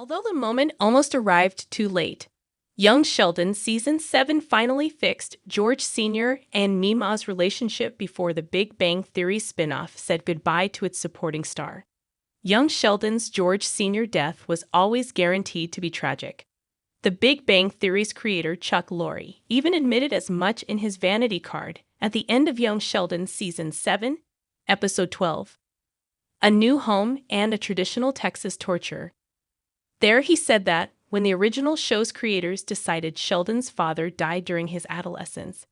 Although the moment almost arrived too late, Young Sheldon Season 7 finally fixed George Sr. and Meemaw's relationship before the Big Bang Theory spin-off said goodbye to its supporting star. Young Sheldon's George Sr. death was always guaranteed to be tragic. The Big Bang Theory's creator Chuck Lorre even admitted as much in his vanity card at the end of Young Sheldon Season 7, Episode 12, A New Home and a Traditional Texas Torture. There he said that, when the original show's creators decided Sheldon's father died during his adolescence,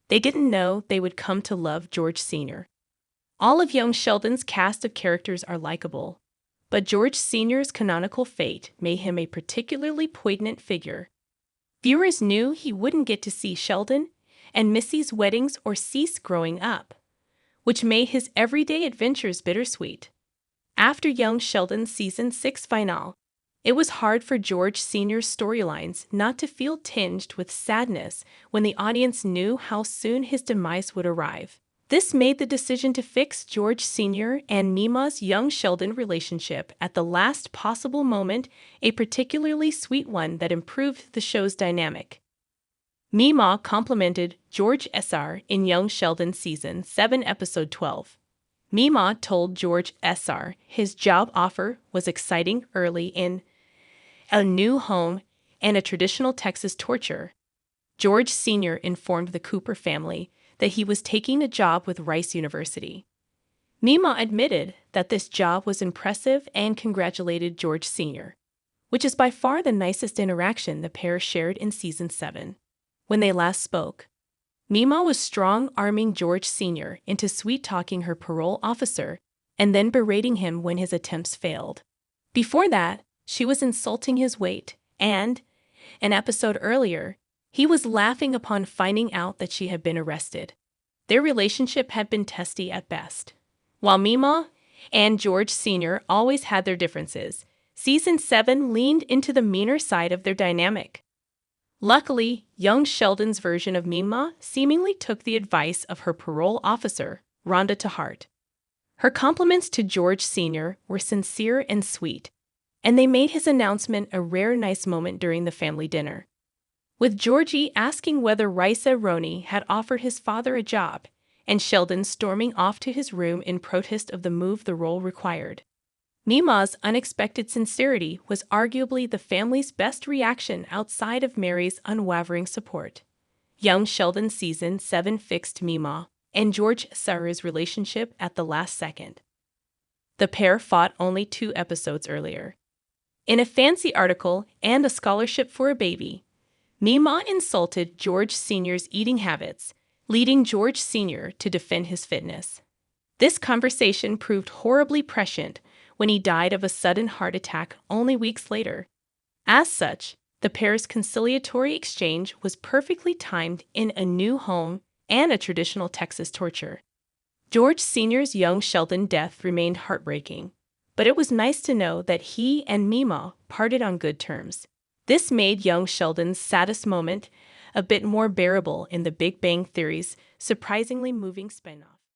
they didn't know they would come to love George Sr. All of Young Sheldon's cast of characters are likable, but George Sr.'s canonical fate made him a particularly poignant figure. Viewers knew he wouldn't get to see Sheldon and Missy's weddings or cease growing up, which made his everyday adventures bittersweet. After Young Sheldon's Season 6 finale, it was hard for George Sr.'s storylines not to feel tinged with sadness when the audience knew how soon his demise would arrive. This made the decision to fix George Sr. and Meemaw's Young Sheldon relationship at the last possible moment a particularly sweet one that improved the show's dynamic. Meemaw complimented George Sr. in Young Sheldon Season 7, Episode 12. Meemaw told George Sr. his job offer was exciting early in A New Home and a Traditional Texas Torture. George Sr. informed the Cooper family that he was taking a job with Rice University. Meemaw admitted that this job was impressive and congratulated George Sr., which is by far the nicest interaction the pair shared in Season 7. When they last spoke, Meemaw was strong-arming George Sr. into sweet-talking her parole officer and then berating him when his attempts failed. Before that, she was insulting his weight, and, an episode earlier, he was laughing upon finding out that she had been arrested. Their relationship had been testy at best. While Meemaw and George Sr. always had their differences, Season 7 leaned into the meaner side of their dynamic. Luckily, Young Sheldon's version of Meemaw seemingly took the advice of her parole officer, Rhonda, to heart. Her compliments to George Sr. were sincere and sweet, and they made his announcement a rare nice moment during the family dinner. With Georgie asking whether Risa Roney had offered his father a job, and Sheldon storming off to his room in protest of the move the role required. Meemaw's unexpected sincerity was arguably the family's best reaction outside of Mary's unwavering support. Young Sheldon Season 7 fixed Meemaw and George Sr.'s relationship at the last second. The pair fought only 2 episodes earlier. In a fancy article and a scholarship for a baby, Meemaw insulted George Sr.'s eating habits, leading George Sr. to defend his fitness. This conversation proved horribly prescient when he died of a sudden heart attack only weeks later. As such, the pair's conciliatory exchange was perfectly timed in A New Home and a Traditional Texas Torture. George Sr.'s Young Sheldon death remained heartbreaking, but it was nice to know that he and Meemaw parted on good terms. This made Young Sheldon's saddest moment a bit more bearable in the Big Bang Theory's surprisingly moving spin-off.